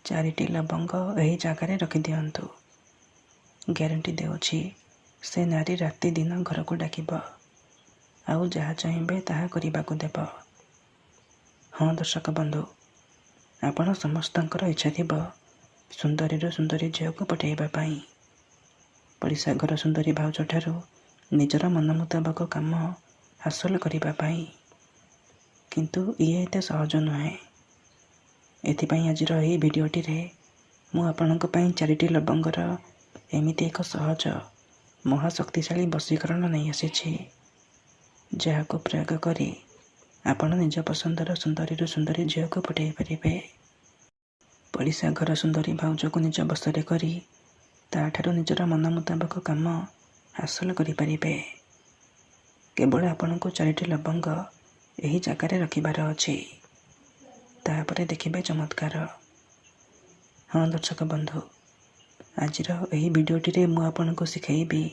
ଚାରିଟି ଲବଙ୍ଗ ଏହି ଜାଗାରେ ରଖିଦିଅନ୍ତୁ। ଗ୍ୟାରେଣ୍ଟି ଦେଉଛି ସେ ନାରୀ ରାତି ଦିନ ଘରକୁ ଡାକିବ, ଆଉ ଯାହା ଚାହିଁବେ ତାହା କରିବାକୁ ଦେବ। ହଁ ଦର୍ଶକ ବନ୍ଧୁ, ଆପଣ ସମସ୍ତଙ୍କର ଇଚ୍ଛା ଥିବ ସୁନ୍ଦରୀରୁ ସୁନ୍ଦରୀ ଝିଅକୁ ପଠାଇବା ପାଇଁ, ପଡ଼ିଶା ଘର ସୁନ୍ଦରୀ ଭାଉଜଠାରୁ ନିଜର ମନ ମୁତାବକ କାମ ହାସଲ କରିବା ପାଇଁ। କିନ୍ତୁ ଇଏ ଏତେ ସହଜ ନୁହେଁ। ଏଥିପାଇଁ ଆଜିର ଏହି ଭିଡ଼ିଓଟିରେ ମୁଁ ଆପଣଙ୍କ ପାଇଁ 4ଟି ଲବଙ୍ଗର ଏମିତି ଏକ ସହଜ ମହାଶକ୍ତିଶାଳୀ ବଶୀକରଣ ନେଇ ଆସିଛି, ଯାହାକୁ ପ୍ରୟୋଗ କରି ଆପଣ ନିଜ ପସନ୍ଦର ସୁନ୍ଦରୀରୁ ସୁନ୍ଦରୀ ଝିଅକୁ ପଠାଇ ପାରିବେ। ପଡ଼ିଶା ଘର ସୁନ୍ଦରୀ ଭାଉଜକୁ ନିଜ ବଶରେ କରି ତାଠାରୁ ନିଜର ମନ ମୁତାବକ କାମ ହାସଲ କରିପାରିବେ। କେବଳ ଆପଣଙ୍କୁ 4ଟି ଲବଙ୍ଗ ଏହି ଜାଗାରେ ରଖିବାର ଅଛି। ତାପରେ ଦେଖିବେ ଚମତ୍କାର। ହଁ ଦର୍ଶକ ବନ୍ଧୁ, ଆଜିର ଏହି ଭିଡ଼ିଓଟିରେ ମୁଁ ଆପଣଙ୍କୁ ଶିଖାଇବି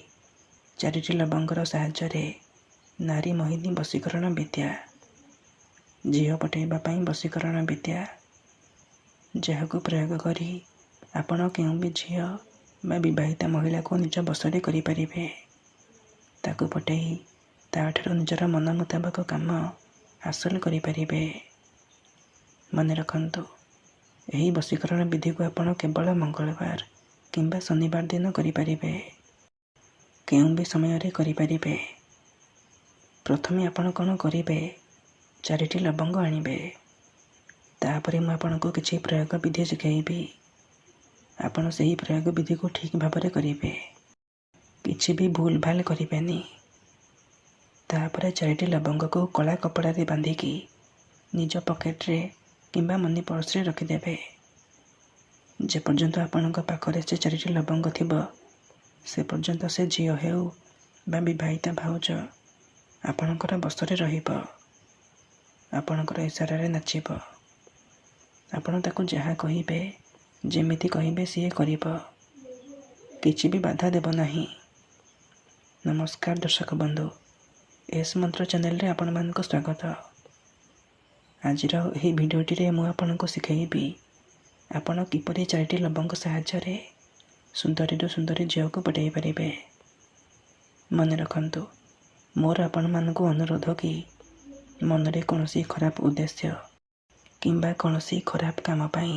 4ଟି ଲବଙ୍ଗର ସାହାଯ୍ୟରେ ନାରୀ ମୋହିନୀ ବଶୀକରଣ ବିଦ୍ୟା, ଝିଅ ପଠାଇବା ପାଇଁ ବଶୀକରଣ ବିଦ୍ୟା, ଯାହାକୁ ପ୍ରୟୋଗ କରି ଆପଣ କେଉଁ ବି ଝିଅ ବା ବିବାହିତା ମହିଳାକୁ ନିଜ ବଶରେ କରିପାରିବେ। ତାକୁ ପଠାଇ ତାଠାରୁ ନିଜର ମନ ମୁତାବକ କାମ ହାସଲ କରିପାରିବେ। ମନେ ରଖନ୍ତୁ, ଏହି ବଶୀକରଣ ବିଧିକୁ ଆପଣ କେବଳ ମଙ୍ଗଳବାର କିମ୍ବା ଶନିବାର ଦିନ କରିପାରିବେ। କେଉଁ ବି ସମୟରେ କରିପାରିବେ। ପ୍ରଥମେ ଆପଣ କ'ଣ କରିବେ, 4ଟି ଲବଙ୍ଗ ଆଣିବେ। ତାପରେ ମୁଁ ଆପଣଙ୍କୁ କିଛି ପ୍ରୟୋଗ ବିଧି ଶିଖାଇବି। ଆପଣ ସେହି ପ୍ରୟୋଗ ବିଧିକୁ ଠିକ୍ ଭାବରେ କରିବେ, କିଛି ବି ଭୁଲ ଭାଲ କରିବେନି। ତାପରେ 4ଟି ଲବଙ୍ଗକୁ କଳା କପଡ଼ାରେ ବାନ୍ଧିକି ନିଜ ପକେଟରେ କିମ୍ବା ମନି ପର୍ସରେ ରଖିଦେବେ। ଯେପର୍ଯ୍ୟନ୍ତ ଆପଣଙ୍କ ପାଖରେ ସେ 4ଟି ଲବଙ୍ଗ ଥିବ, ସେ ପର୍ଯ୍ୟନ୍ତ ସେ ଝିଅ ହେଉ ବା ବିବାହିତା ଭାଉଜ ଆପଣଙ୍କର ବଶରେ ରହିବ, ଆପଣଙ୍କର ଇସାରାରେ ନାଚିବ। ଆପଣ ତାକୁ ଯାହା କହିବେ, ଯେମିତି କହିବେ ସିଏ କରିବ, କିଛି ବି ବାଧା ଦେବ ନାହିଁ। ନମସ୍କାର ଦର୍ଶକ ବନ୍ଧୁ, ଏସ୍ ମନ୍ତ୍ର ଚ୍ୟାନେଲରେ ଆପଣମାନଙ୍କୁ ସ୍ୱାଗତ। ଆଜିର ଏହି ଭିଡ଼ିଓଟିରେ ମୁଁ ଆପଣଙ୍କୁ ଶିଖାଇବି ଆପଣ କିପରି 4ଟି ଲବଙ୍ଗ ସାହାଯ୍ୟରେ ସୁନ୍ଦରୀରୁ ସୁନ୍ଦରୀ ଝିଅକୁ ପଠାଇ ପାରିବେ। ମନେ ରଖନ୍ତୁ, ମୋର ଆପଣମାନଙ୍କୁ ଅନୁରୋଧ କି ମନରେ କୌଣସି ଖରାପ ଉଦ୍ଦେଶ୍ୟ କିମ୍ବା କୌଣସି ଖରାପ କାମ ପାଇଁ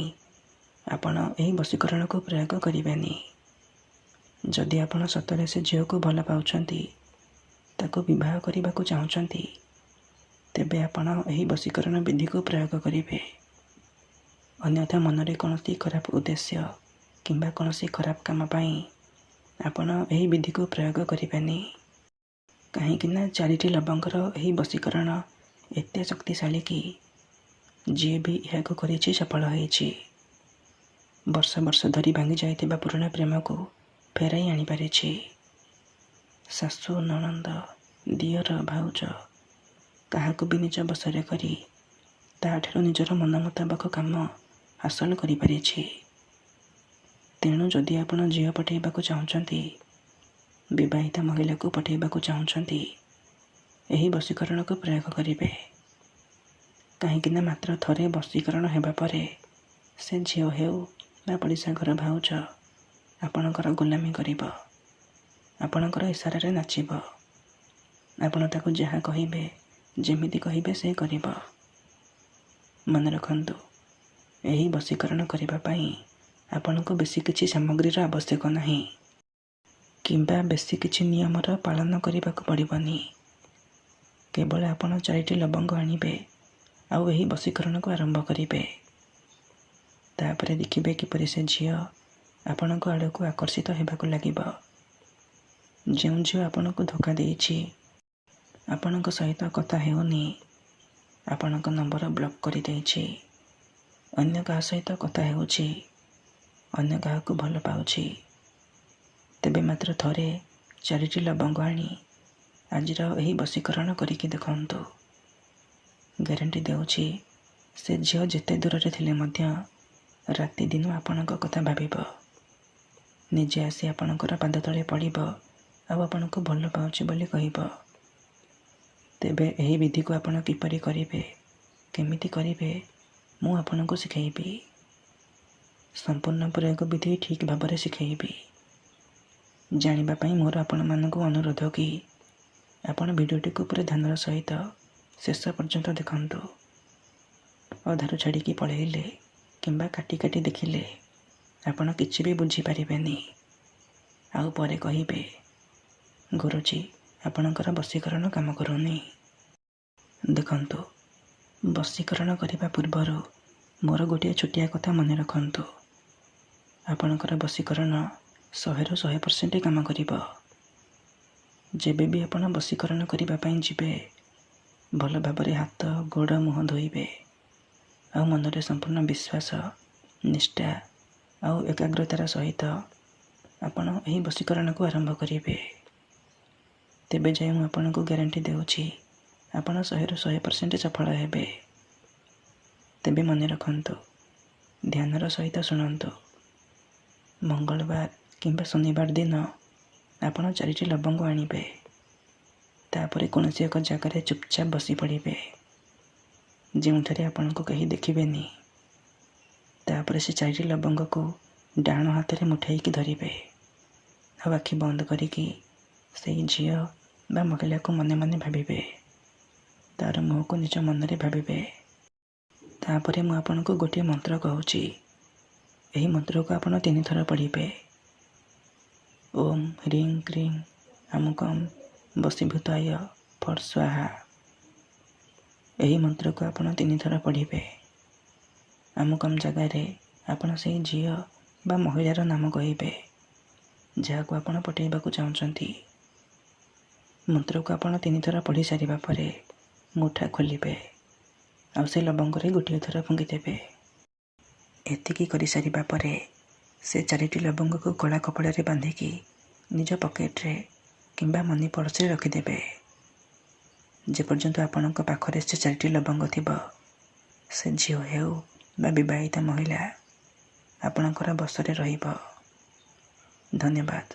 ଆପଣ ଏହି ବଶୀକରଣକୁ ପ୍ରୟୋଗ କରିବେନି। ଯଦି ଆପଣ ସତରେ ସେ ଝିଅକୁ ଭଲ ପାଉଛନ୍ତି, ତାକୁ ବିବାହ କରିବାକୁ ଚାହୁଁଛନ୍ତି, ତେବେ ଆପଣ ଏହି ବଶୀକରଣ ବିଧିକୁ ପ୍ରୟୋଗ କରିବେ। ଅନ୍ୟଥା ମନରେ କୌଣସି ଖରାପ ଉଦ୍ଦେଶ୍ୟ କିମ୍ବା କୌଣସି ଖରାପ କାମ ପାଇଁ ଆପଣ ଏହି ବିଧିକୁ ପ୍ରୟୋଗ କରିବେନି। କାହିଁକିନା 4ଟି ଲବଙ୍ଗର ଏହି ବଶୀକରଣ ଏତେ ଶକ୍ତିଶାଳୀ କି ଯିଏ ବି ଏହାକୁ କରିଛି ସଫଳ ହୋଇଛି। ବର୍ଷ ବର୍ଷ ଧରି ଭାଙ୍ଗି ଯାଇଥିବା ପୁରୁଣା ପ୍ରେମକୁ ଫେରାଇ ଆଣିପାରିଛି। ଶାଶୁ, ନଣନ୍ଦ, ଦିଅର, ଭାଉଜ କାହାକୁ ବି ନିଜ ବଶରେ କରି ତାଠାରୁ ନିଜର ମନ ମୁତାବକ କାମ ହାସଲ କରିପାରିଛି। ତେଣୁ ଯଦି ଆପଣ ଝିଅ ପଠାଇବାକୁ ଚାହୁଁଛନ୍ତି, ବିବାହିତା ମହିଳାକୁ ପଠାଇବାକୁ ଚାହୁଁଛନ୍ତି, ଏହି ବଶୀକରଣକୁ ପ୍ରୟୋଗ କରିବେ। କାହିଁକିନା ମାତ୍ର ଥରେ ବଶୀକରଣ ହେବା ପରେ ସେ ଝିଅ ହେଉ ବା ପଡ଼ିଶା ଘର ଭାଉଜ ଆପଣଙ୍କର ଗୋଲାମୀ କରିବ, ଆପଣଙ୍କର ଇସାରାରେ ନାଚିବ। ଆପଣ ତାକୁ ଯାହା କହିବେ, ଯେମିତି କହିବେ ସେ କରିବ। ମନେ ରଖନ୍ତୁ, ଏହି ବଶୀକରଣ କରିବା ପାଇଁ ଆପଣଙ୍କୁ ବେଶୀ କିଛି ସାମଗ୍ରୀର ଆବଶ୍ୟକ ନାହିଁ କିମ୍ବା ବେଶୀ କିଛି ନିୟମର ପାଳନ କରିବାକୁ ପଡ଼ିବନି। କେବଳ ଆପଣ 4ଟି ଲବଙ୍ଗ ଆଣିବେ ଆଉ ଏହି ବଶୀକରଣକୁ ଆରମ୍ଭ କରିବେ। ତାପରେ ଦେଖିବେ କିପରି ସେ ଝିଅ ଆପଣଙ୍କ ଆଡ଼କୁ ଆକର୍ଷିତ ହେବାକୁ ଲାଗିବ। ଯେଉଁ ଝିଅ ଆପଣଙ୍କୁ ଧୋକା ଦେଇଛି, ଆପଣଙ୍କ ସହିତ କଥା ହେଉନି, ଆପଣଙ୍କ ନମ୍ବର ବ୍ଲକ୍ କରିଦେଇଛି, ଅନ୍ୟ କାହା ସହିତ କଥା ହେଉଛି, ଅନ୍ୟ କାହାକୁ ଭଲ ପାଉଛି, ତେବେ ମାତ୍ର ଥରେ 4ଟି ଲବଙ୍ଗ ଆଣି ଆଜିର ଏହି ବଶୀକରଣ କରିକି ଦେଖନ୍ତୁ। ଗ୍ୟାରେଣ୍ଟି ଦେଉଛି ସେ ଝିଅ ଯେତେ ଦୂରରେ ଥିଲେ ମଧ୍ୟ ରାତି ଦିନ ଆପଣଙ୍କ କଥା ଭାବିବ, ନିଜେ ଆସି ଆପଣଙ୍କର ପାଦ ତଳେ ପଡ଼ିବ ଆଉ ଆପଣଙ୍କୁ ଭଲ ପାଉଛି ବୋଲି କହିବ। ତେବେ ଏହି ବିଧିକୁ ଆପଣ କିପରି କରିବେ, କେମିତି କରିବେ, ମୁଁ ଆପଣଙ୍କୁ ଶିଖାଇବି। ସମ୍ପୂର୍ଣ୍ଣ ପ୍ରୟୋଗ ବିଧି ଠିକ୍ ଭାବରେ ଶିଖେଇବି। ଜାଣିବା ପାଇଁ ମୋର ଆପଣମାନଙ୍କୁ ଅନୁରୋଧ କି ଆପଣ ଭିଡ଼ିଓଟିକୁ ପୁରା ଧ୍ୟାନର ସହିତ ଶେଷ ପର୍ଯ୍ୟନ୍ତ ଦେଖନ୍ତୁ। ଅଧାରୁ ଛାଡ଼ିକି ପଳେଇଲେ କିମ୍ବା କାଟି କାଟି ଦେଖିଲେ ଆପଣ କିଛି ବି ବୁଝିପାରିବେନି। ଆଉ ପରେ କହିବେ, ଗୁରୁଜୀ ଆପଣଙ୍କର ବଶୀକରଣ କାମ କରୁନି। ଦେଖନ୍ତୁ, ବଶୀକରଣ କରିବା ପୂର୍ବରୁ ମୋର ଗୋଟିଏ ଛୋଟିଆ କଥା ମନେ ରଖନ୍ତୁ। ଆପଣଙ୍କର ବଶୀକରଣ 100ରୁ 100% କାମ କରିବ। ଯେବେ ବି ଆପଣ ବଶୀକରଣ କରିବା ପାଇଁ ଯିବେ, ଭଲ ଭାବରେ ହାତ ଗୋଡ଼ ମୁହଁ ଧୋଇବେ ଆଉ ମନରେ ସମ୍ପୂର୍ଣ୍ଣ ବିଶ୍ୱାସ, ନିଷ୍ଠା ଆଉ ଏକାଗ୍ରତାର ସହିତ ଆପଣ ଏହି ବଶୀକରଣକୁ ଆରମ୍ଭ କରିବେ। ତେବେ ଯାଇ ମୁଁ ଆପଣଙ୍କୁ ଗ୍ୟାରେଣ୍ଟି ଦେଉଛି ଆପଣ 100ରୁ 100% ସଫଳ ହେବେ। ତେବେ ମନେ ରଖନ୍ତୁ, ଧ୍ୟାନର ସହିତ ଶୁଣନ୍ତୁ। ମଙ୍ଗଳବାର କିମ୍ବା ଶନିବାର ଦିନ ଆପଣ 4ଟି ଲବଙ୍ଗ ଆଣିବେ। ତାପରେ କୌଣସି ଏକ ଜାଗାରେ ଚୁପଚାପ ବସି ପଡ଼ିବେ, ଯେଉଁଠାରେ ଆପଣଙ୍କୁ କେହି ଦେଖିବେନି। ତାପରେ ସେ 4ଟି ଲବଙ୍ଗକୁ ଡାହାଣ ହାତରେ ମୁଠେଇକି ଧରିବେ ଆଉ ଆଖି ବନ୍ଦ କରିକି ସେଇ ଝିଅ ବା ମହିଳାକୁ ମନେ ମନେ ଭାବିବେ। ତାର ମୁହଁକୁ ନିଜ ମନରେ ଭାବିବେ। ତାପରେ ମୁଁ ଆପଣଙ୍କୁ ଗୋଟିଏ ମନ୍ତ୍ର କହୁଛି। ଏହି ମନ୍ତ୍ରକୁ ଆପଣ 3 ଥର ପଢ଼ିବେ। ଓମ୍ ହ୍ରିଂ କ୍ରିଂ ଆମୁକମ୍ ବଶୀଭୂତାୟ ଫଟ୍ ସ୍ୱାହା। ଏହି ମନ୍ତ୍ରକୁ ଆପଣ 3 ଥର ପଢ଼ିବେ। ଆମୁକମ୍ ଜାଗାରେ ଆପଣ ସେହି ଝିଅ ବା ମହିଳାର ନାମ କହିବେ, ଯାହାକୁ ଆପଣ ପଠେଇବାକୁ ଚାହୁଁଛନ୍ତି। ମନ୍ତ୍ରକୁ ଆପଣ 3 ଥର ପଢ଼ି ସାରିବା ପରେ ମୁଠା ଖୋଲିବେ ଆଉ ସେ ଲବଙ୍ଗରେ ଗୋଟିଏ ଥର ଫୁଙ୍କିଦେବେ। ଏତିକି କରିସାରିବା ପରେ ସେ 4ଟି ଲବଙ୍ଗକୁ କଳା କପଡ଼ାରେ ବାନ୍ଧିକି ନିଜ ପକେଟରେ କିମ୍ବା ମନି ପର୍ସରେ ରଖିଦେବେ। ଯେପର୍ଯ୍ୟନ୍ତ ଆପଣଙ୍କ ପାଖରେ ସେ 4ଟି ଲବଙ୍ଗ ଥିବ, ସେ ଝିଅ ହେଉ ବା ବିବାହିତା ମହିଳା ଆପଣଙ୍କର ବଶରେ ରହିବ। ଧନ୍ୟବାଦ।